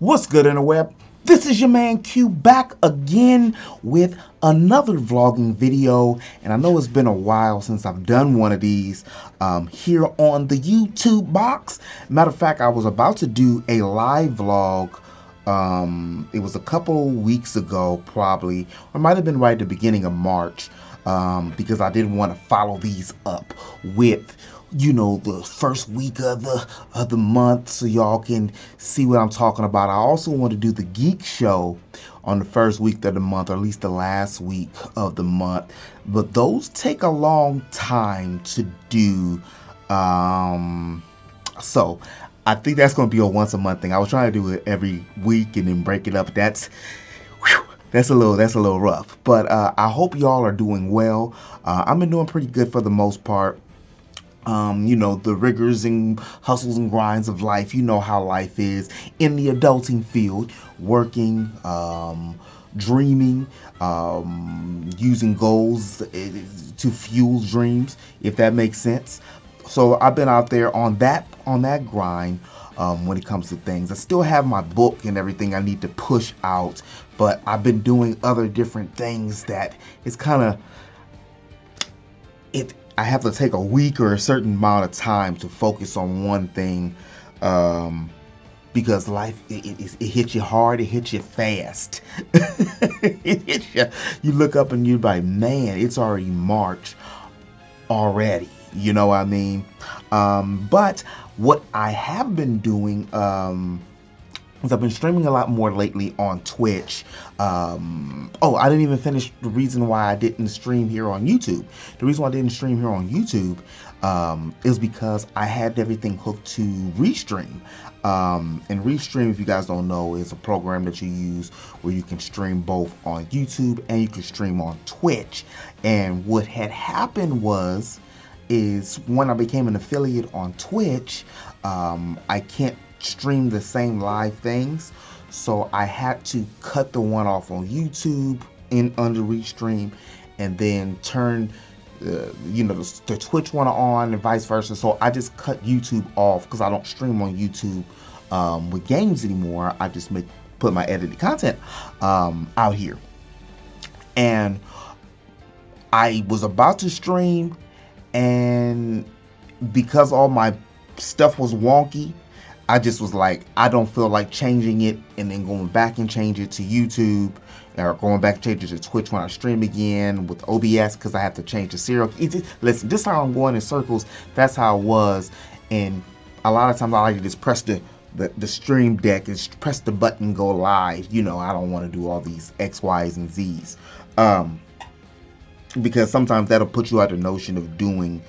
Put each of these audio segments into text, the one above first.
What's good, interweb? This is your man Q back again with another vlogging video, and I know it's been a while since I've done one of these here on the YouTube box. Matter of fact, I was about to do a live vlog. It was a couple weeks ago, probably, or it might have been right at the beginning of March, because I didn't want to follow these up with, you know, the first week of the month, so y'all can see what I'm talking about. I also want to do the GEAK show on the first week of the month, or at least the last week of the month, but those take a long time to do. So I think that's going to be a once a month thing. I was trying to do it every week and then break it up. That's a little rough, but I hope y'all are doing well. I've been doing pretty good for the most part. You know, the rigors and hustles and grinds of life. You know how life is in the adulting field, working, dreaming, using goals to fuel dreams, if that makes sense. So I've been out there on that grind when it comes to things. I still have my book and everything I need to push out, but I've been doing other different things that it's kind of I have to take a week or a certain amount of time to focus on one thing, because life, it hits you hard, it hits you fast. It hits you. You look up and you're like, man, it's already March already. You know what I mean? But what I have been doing, I've been streaming a lot more lately on Twitch. Oh, I didn't even finish the reason why I didn't stream here on YouTube. The reason why I didn't stream here on YouTube is because I had everything hooked to Restream. And Restream, if you guys don't know, is a program that you use where you can stream both on YouTube and you can stream on Twitch. And what had happened is when I became an affiliate on Twitch, I can't stream the same live things, so I had to cut the one off on YouTube under Restream, and then turn you know, the Twitch one on, and vice versa. So I just cut YouTube off because I don't stream on YouTube with games anymore. I just put my edited content out here, and I was about to stream, and because all my stuff was wonky, I just was like, I don't feel like changing it and then going back and change it to YouTube, or going back and change it to Twitch when I stream again with OBS, because I have to change the serial. Listen, this is how I'm going in circles. That's how it was. And a lot of times I like to just press the stream deck and press the button, go live. You know, I don't want to do all these X, Y's, and Z's. Because sometimes that'll put you out the notion of doing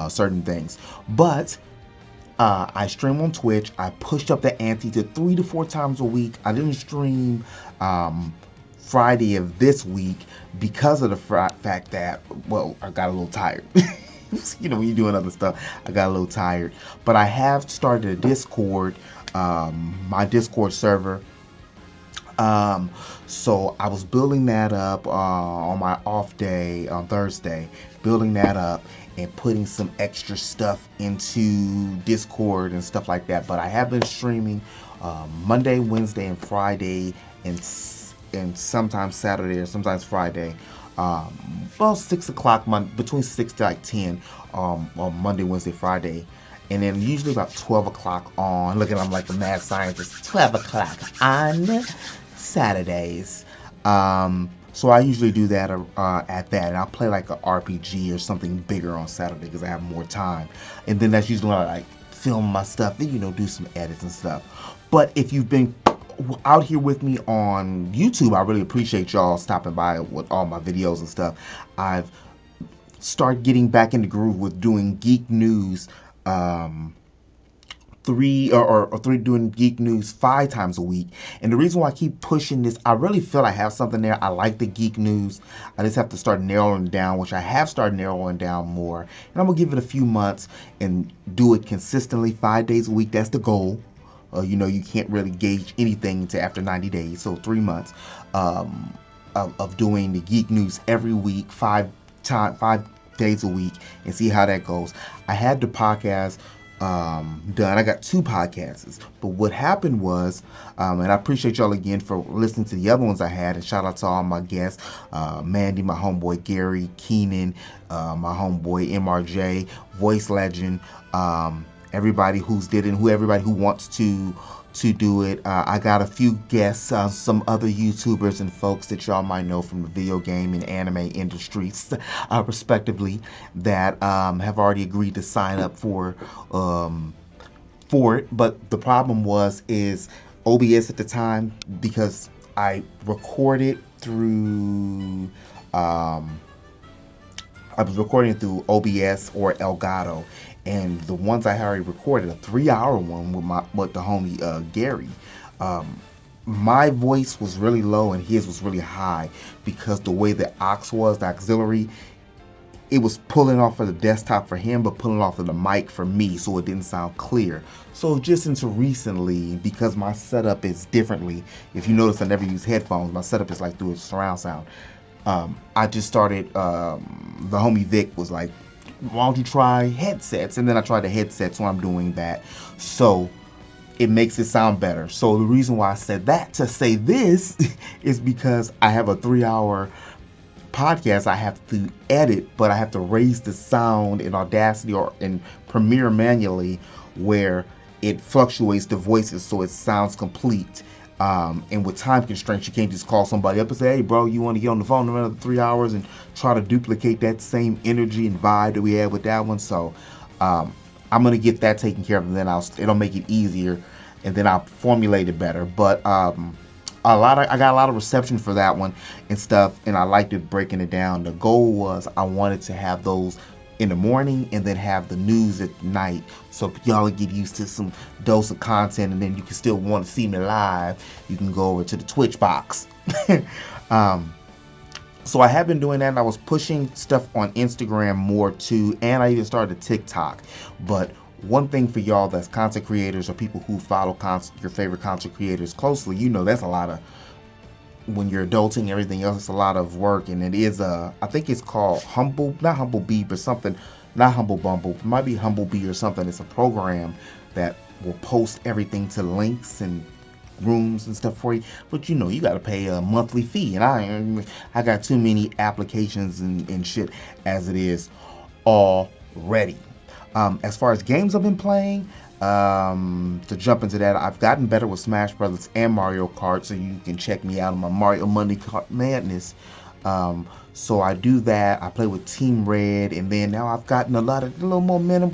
certain things. But I stream on Twitch. I pushed up the ante to 3 to 4 times a week. I didn't stream Friday of this week because of the fact that, well, I got a little tired. You know, when you're doing other stuff, I got a little tired. But I have started a Discord, my Discord server. So I was building that up on my off day on Thursday, building that up and putting some extra stuff into Discord and stuff like that. But I have been streaming Monday, Wednesday, and Friday, and sometimes Saturday or sometimes Friday. Well, 6 o'clock, between 6 to like 10 on Monday, Wednesday, Friday. And then usually about 12 o'clock on, look at, I'm like a mad scientist, 12 o'clock on Saturdays. So I usually do that at that, and I'll play like an RPG or something bigger on Saturday because I have more time. And then that's usually when I like film my stuff and, you know, do some edits and stuff. But if you've been out here with me on YouTube, I really appreciate y'all stopping by with all my videos and stuff. I've started getting back in the groove with doing Geek News, doing Geek News 5 times a week. And the reason why I keep pushing this, I really feel I have something there. I like the Geek News. I just have to start narrowing it down, which I have started narrowing down more. And I'm gonna give it a few months and do it consistently 5 days a week. That's the goal. You know, you can't really gauge anything until after 90 days, so 3 months of doing the Geek News every week, 5 days a week, and see how that goes. I had the podcast done. I got 2 podcasts. But what happened was, and I appreciate y'all again for listening to the other ones I had, and shout out to all my guests, Mandy, my homeboy Gary, Keenan, my homeboy MRJ, Voice Legend, everybody who's did it, everybody who wants to do it. I got a few guests, some other YouTubers and folks that y'all might know from the video game and anime industries, respectively, that have already agreed to sign up for it. But the problem is OBS at the time, because I recorded through I was recording through OBS or Elgato, and the ones I already recorded, a 3-hour one with the homie Gary. My voice was really low and his was really high because the way the aux was, the auxiliary, it was pulling off of the desktop for him, but pulling off of the mic for me, so it didn't sound clear. So just into recently, because my setup is differently, if you notice I never use headphones, my setup is like through a surround sound. I just started, the homie Vic was like, why don't you try headsets? And then I tried the headsets when I'm doing that. So it makes it sound better. So the reason why I said that to say this is because I have a 3-hour podcast I have to edit, but I have to raise the sound in Audacity or in Premiere manually, where it fluctuates the voices so it sounds complete. And with time constraints, you can't just call somebody up and say, hey bro, you want to get on the phone in another 3 hours and try to duplicate that same energy and vibe that we had with that one. So I'm going to get that taken care of, and then it'll make it easier, and then I'll formulate it better. But I got a lot of reception for that one and stuff, and I liked it breaking it down. The goal was I wanted to have those in the morning and then have the news at night, so y'all get used to some dose of content, and then you can still want to see me live, you can go over to the Twitch box. So I have been doing that, and I was pushing stuff on Instagram more too, and I even started TikTok. But one thing for y'all that's content creators or people who follow your favorite content creators closely, you know that's a lot of, when you're adulting and everything else, it's a lot of work. And it is I think it's called not Humble Bee, but something, not Humble Bumble, it might be Humble Bee or something. It's a program that will post everything to links and rooms and stuff for you, but you got to pay a monthly fee, and I got too many applications and shit as it is already. As far as games I've been playing, to jump into that, I've gotten better with Smash Brothers and Mario Kart, so you can check me out on my Mario Monday Kart Madness. So I do that. I play with Team Red, and then now I've gotten a little momentum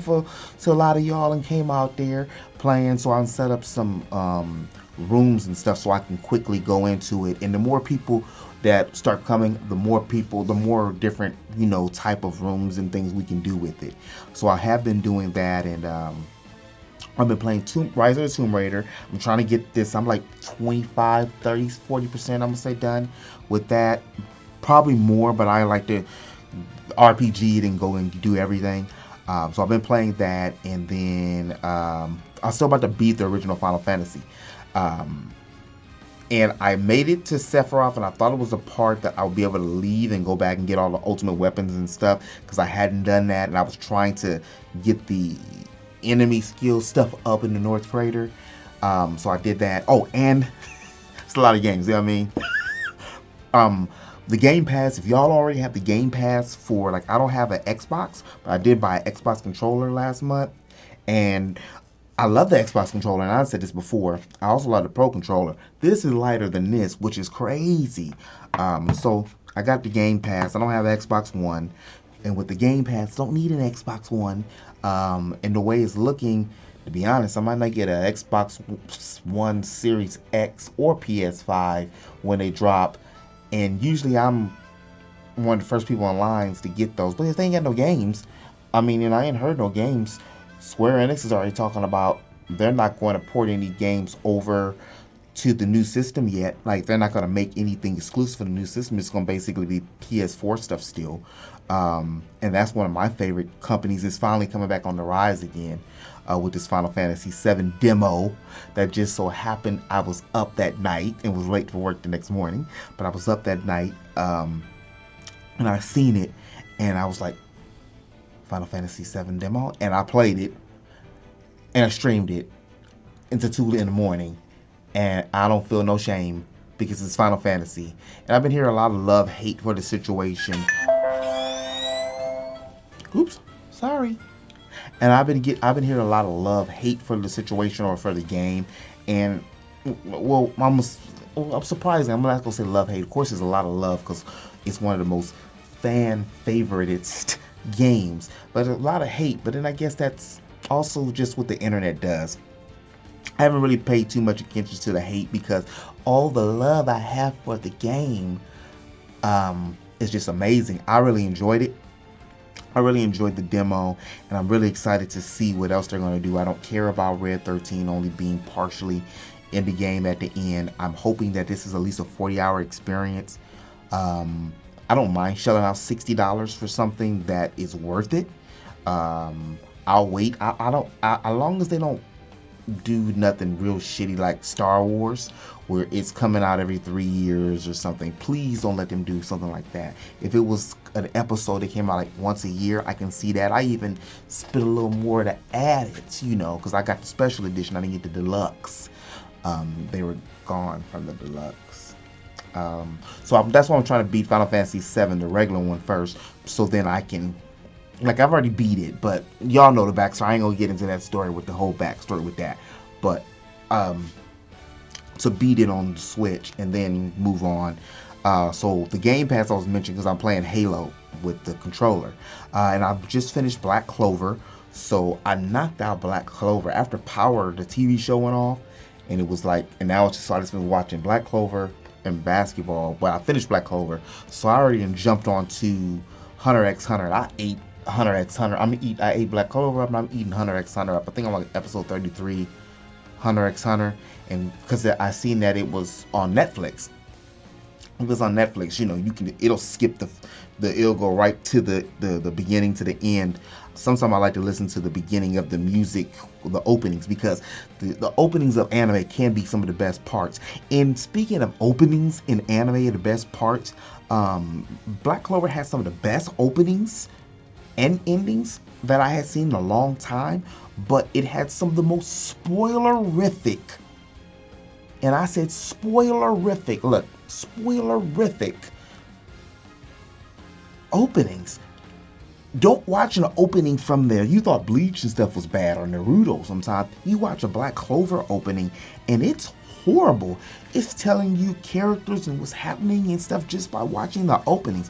to a lot of y'all and came out there playing, so I set up some rooms and stuff so I can quickly go into it. And the more people that start coming, the more different type of rooms and things we can do with it. So I have been doing that, and I've been playing Rise of the Tomb Raider. I'm trying to get this, I'm like 25, 30, 40% I'm gonna say done with that, probably more, but I like to RPG it and go and do everything. So I've been playing that, and then I'm still about to beat the original Final Fantasy. And I made it to Sephiroth, and I thought it was a part that I would be able to leave and go back and get all the ultimate weapons and stuff, because I hadn't done that, and I was trying to get the enemy skill stuff up in the North Crater. So I did that. Oh, and it's a lot of games, you know what I mean? The Game Pass, if y'all already have the Game Pass for, like, I don't have an Xbox, but I did buy an Xbox controller last month, and I love the Xbox controller, and I said this before, I also love the Pro controller. This is lighter than this, which is crazy. So I got the Game Pass. I don't have Xbox One, and with the Game Pass, don't need an Xbox One. And the way it's looking, to be honest, I might not get an Xbox One Series X or PS5 when they drop. And usually I'm one of the first people in lines to get those. But if they ain't got no games, and I ain't heard no games. Square Enix is already talking about they're not going to port any games over to the new system yet. Like, they're not going to make anything exclusive for the new system. It's going to basically be PS4 stuff still. And that's one of my favorite companies. Is finally coming back on the rise again with this Final Fantasy VII demo that just so happened I was up that night and was late for work the next morning. But I was up that night and I seen it, and I was like, Final Fantasy VII demo, and I played it, and I streamed it into 2 in the morning, and I don't feel no shame because it's Final Fantasy. And I've been hearing a lot of love, hate for the situation. Oops, sorry. And I've been hearing a lot of love, hate for the situation or for the game, and well, I'm surprised. I'm not gonna say love, hate. Of course, there's a lot of love because it's one of the most fan favoritist games, but a lot of hate. But then I guess that's also just what the internet does. I haven't really paid too much attention to the hate because all the love I have for the game is just amazing. I really enjoyed it. I really enjoyed the demo, and I'm really excited to see what else they're going to do. I don't care about Red 13 only being partially in the game at the end. I'm hoping that this is at least a 40-hour experience. I don't mind shelling out $60 for something that is worth it. I'll wait. As long as they don't do nothing real shitty like Star Wars, where it's coming out every 3 years or something. Please don't let them do something like that. If it was an episode that came out like once a year, I can see that. I even spent a little more to add it, because I got the special edition. I didn't get the deluxe. They were gone from the deluxe. So that's why I'm trying to beat Final Fantasy VII, the regular one, first, so then I can, like, I've already beat it, but y'all know the backstory. I ain't gonna get into that story with the whole backstory with that, but to beat it on the Switch and then move on. So the Game Pass I was mentioning because I'm playing Halo with the controller, and I've just finished Black Clover. So I knocked out Black Clover after Power, the TV show, went off, and it was like, and now it's just, so I just been watching Black Clover and basketball. Well, I finished Black Clover, so I already jumped on to Hunter x Hunter. I ate Hunter x Hunter. I ate Black Clover up, and I'm eating Hunter x Hunter up. I think I'm like episode 33, Hunter x Hunter, and because I seen that it was on Netflix. If it's on Netflix, it'll skip it'll go right to the beginning to the end. Sometimes I like to listen to the beginning of the music, the openings, because the openings of anime can be some of the best parts. And speaking of openings in anime, the best parts, Black Clover has some of the best openings and endings that I had seen in a long time, but it had some of the most spoilerific, and I said spoilerific, look, spoilerific openings. Don't watch an opening from there. You thought Bleach and stuff was bad, or Naruto sometimes. You watch a Black Clover opening, and it's horrible. It's telling you characters and what's happening and stuff just by watching the openings.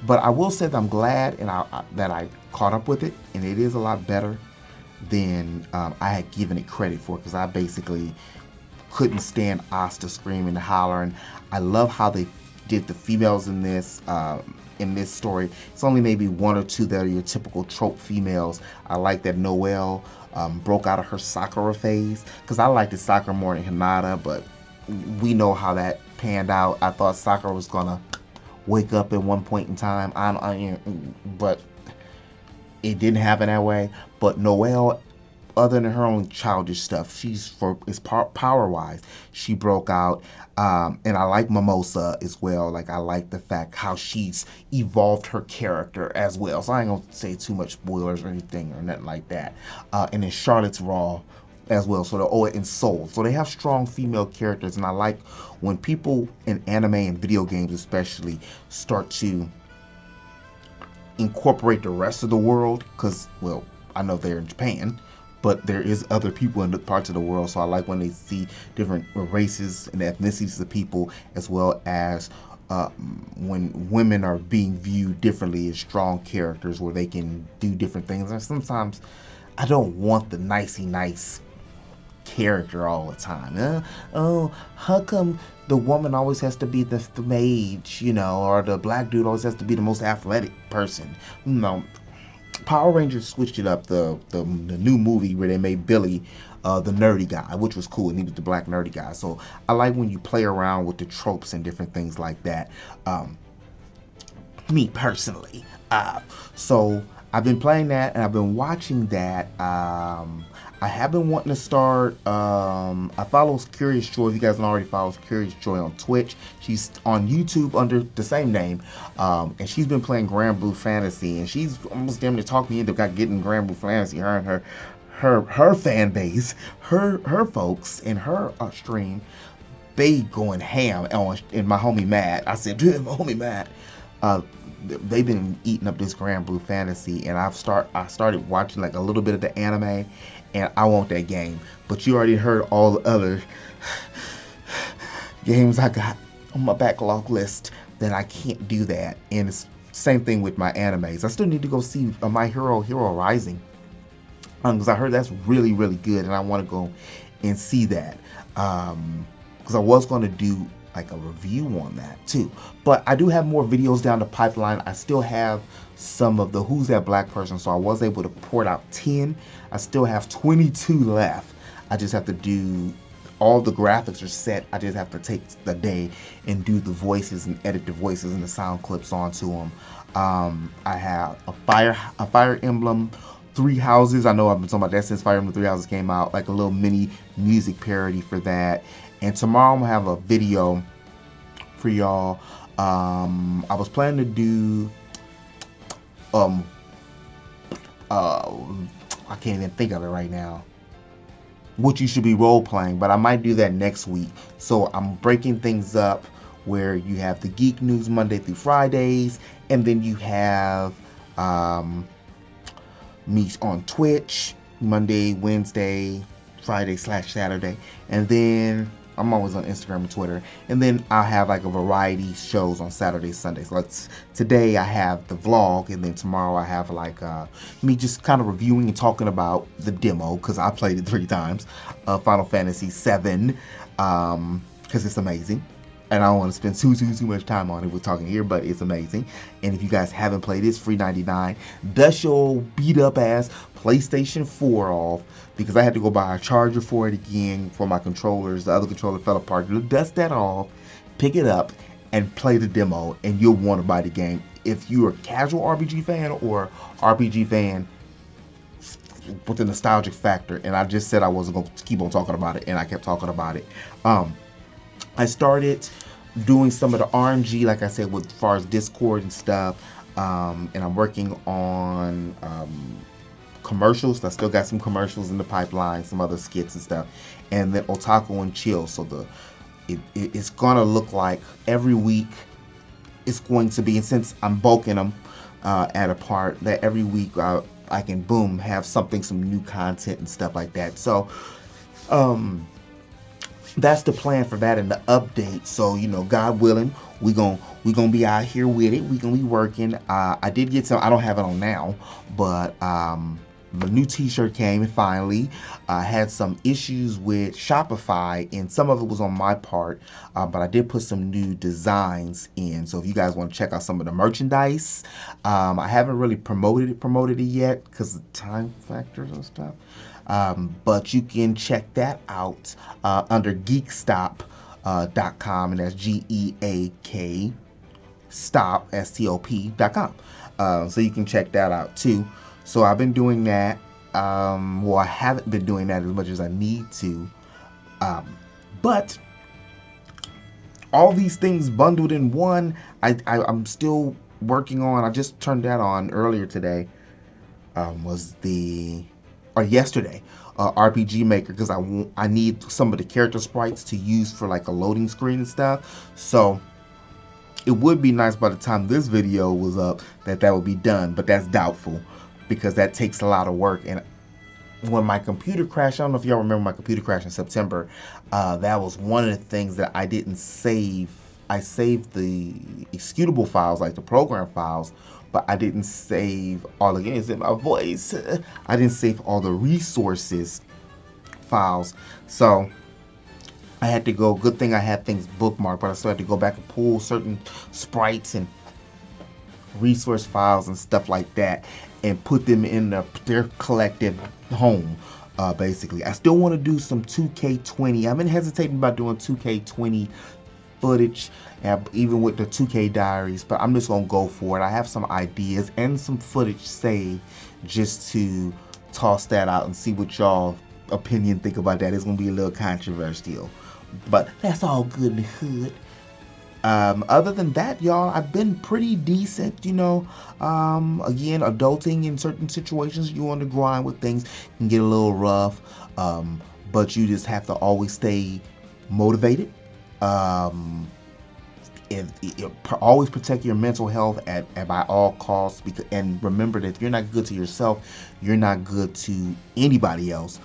But I will say that I'm glad that I caught up with it, and it is a lot better than I had given it credit for, because I basically couldn't stand Asta screaming and hollering. I love how they did the females in this story. It's only maybe one or two that are your typical trope females. I like that Noelle broke out of her Sakura phase, because I liked the Sakura more than Hinata, but we know how that panned out. I thought Sakura was gonna wake up at one point in time, but it didn't happen that way. But Noelle, other than her own childish stuff, power-wise, she broke out. And I like Mimosa as well. Like, I like the fact how she's evolved her character as well. So I ain't gonna say too much spoilers or anything or nothing like that. And then Charlotte's Raw as well. So and Soul. So they have strong female characters, and I like when people in anime and video games especially start to incorporate the rest of the world, because, well, I know they're in Japan, but there is other people in the parts of the world. So I like when they see different races and ethnicities of people, as well as when women are being viewed differently as strong characters where they can do different things. And sometimes I don't want the nicey nice character all the time. How come the woman always has to be the mage, or the black dude always has to be the most athletic person? Power Rangers switched it up, the new movie where they made Billy the nerdy guy, which was cool, and he was the black nerdy guy. So I like when you play around with the tropes and different things like that. Me personally. So I've been playing that, and I've been watching that. I have been wanting to start. I follow Curious Joy. If you guys don't already follow Curious Joy on Twitch, she's on YouTube under the same name, and she's been playing Grand Blue Fantasy, and she's almost damn near talked me into getting Grand Blue Fantasy. Her and her fan base, her folks in her stream, they going ham on in my homie Matt. I said, dude, my homie Matt. They've been eating up this Grand Blue Fantasy, and I started watching like a little bit of the anime, and I want that game. But you already heard all the other games I got on my backlog list that I can't do that. And it's same thing with my animes. I still need to go see My Hero Rising, because I heard that's really, really good, and I want to go and see that. Because I was going to do like a review on that too, but I do have more videos down the pipeline. I still have some of the Who's That Black Person, so I was able to port out 10. I still have 22 left. I just have to do all the graphics are set. I just have to take the day and do the voices and edit the voices and the sound clips onto them. I have a Fire Emblem 3 Houses. I know I've been talking about that since Fire Emblem 3 Houses came out, like a little mini music parody for that. And tomorrow I'm gonna have a video for y'all. I was planning to do I can't even think of it right now, what you should be role playing, but I might do that next week. So I'm breaking things up where you have the Geek News Monday through Fridays, and then you have me on Twitch Monday, Wednesday, Friday/Saturday, and then I'm always on Instagram and Twitter, and then I'll have like a variety shows on Saturdays, Sundays. Like today I have the vlog, and then tomorrow I have like me just kind of reviewing and talking about the demo, because I played it 3 times, Final Fantasy VII, because it's amazing. And I don't want to spend too much time on it. We're talking here, but it's amazing. And if you guys haven't played it, it's free 99. Dust your beat up ass PlayStation 4 off, because I had to go buy a charger for it again for my controllers. The other controller fell apart. Dust that off, pick it up, and play the demo, and you'll want to buy the game. If you're a casual RPG fan or RPG fan with a nostalgic factor, and I just said I wasn't going to keep on talking about it, and I kept talking about it. I started doing some of the RNG, like I said, with as far as Discord and stuff, and I'm working on commercials. I still got some commercials in the pipeline, some other skits and stuff, and then Otaku and Chill. So it's gonna look like every week it's going to be, and since I'm bulking them at a part, that every week I can boom have some new content and stuff like that. So that's the plan for that and the update. So, you know, God willing, we gonna be out here with it. We gonna be working. I did get some. I don't have it on now, but the new T-shirt came finally. I had some issues with Shopify, and some of it was on my part, but I did put some new designs in. So if you guys want to check out some of the merchandise, I haven't really promoted it yet because of time factors and stuff. But you can check that out under geekstop.com, and that's GEAK stop STOP.com. So you can check that out too. So I've been doing that. Well, I haven't been doing that as much as I need to. But all these things bundled in one, I'm still working on. I just turned that on earlier today. Yesterday, RPG Maker, because I need some of the character sprites to use for like a loading screen and stuff. So it would be nice by the time this video was up that would be done, but that's doubtful because that takes a lot of work. And when my computer crashed, I don't know if y'all remember my computer crash in September, that was one of the things that I didn't save. I saved the executable files, like the program files, but I didn't save all the games in my voice. I didn't save all the resources files. So I had to go, good thing I had things bookmarked, but I still had to go back and pull certain sprites and resource files and stuff like that and put them in their collective home, basically. I still want to do some 2K20. I've been hesitating about doing 2K20 footage, even with the 2K diaries, but I'm just gonna go for it. I have some ideas and some footage saved just to toss that out and see what y'all opinion think about that. It's gonna be a little controversial, but that's all good in the hood. Other than that, y'all, I've been pretty decent, you know. Again, adulting in certain situations, you on the grind with things can get a little rough. But you just have to always stay motivated. Always protect your mental health at by all costs, and remember that if you're not good to yourself, you're not good to anybody else.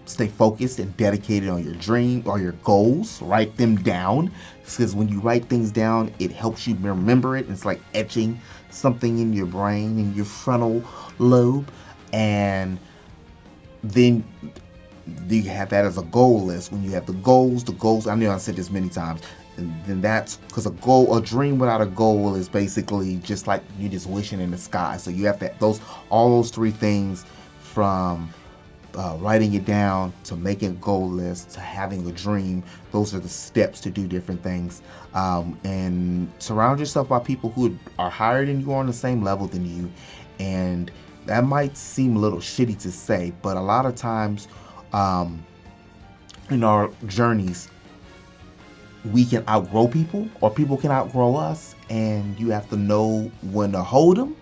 Stay focused and dedicated on your dream or your goals. Write them down, because when you write things down, it helps you remember it. It's like etching something in your brain, in your frontal lobe. And then you have that as a goal list. When you have the goals, I know I said this many times, and then that's because a dream without a goal is basically just like you just wishing in the sky. So you have to all those three things, from writing it down to making a goal list to having a dream. Those are the steps to do different things. And surround yourself by people who are higher than you, are on the same level than you. And that might seem a little shitty to say, but a lot of times in our journeys, we can outgrow people, or people can outgrow us, and you have to know when to hold them,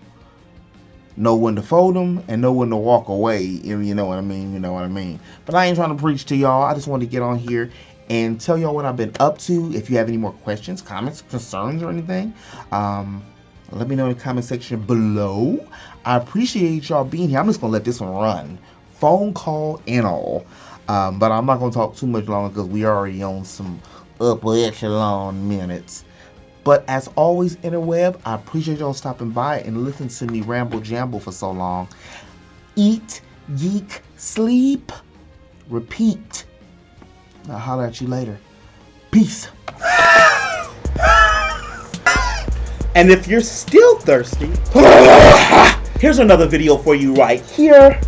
know when to fold them, and know when to walk away. You know what I mean? But I ain't trying to preach to y'all. I just want to get on here and tell y'all what I've been up to. If you have any more questions, comments, concerns, or anything, let me know in the comment section below. I appreciate y'all being here. I'm just gonna let this one run, phone call and all. But I'm not gonna talk too much longer, because we already on some upper echelon minutes. But as always, interweb, I appreciate y'all stopping by and listening to me ramble jamble for so long. Eat, geek, sleep, repeat. I'll holler at you later. Peace. And if you're still thirsty, here's another video for you right here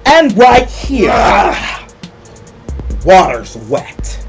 and right here. Water's wet.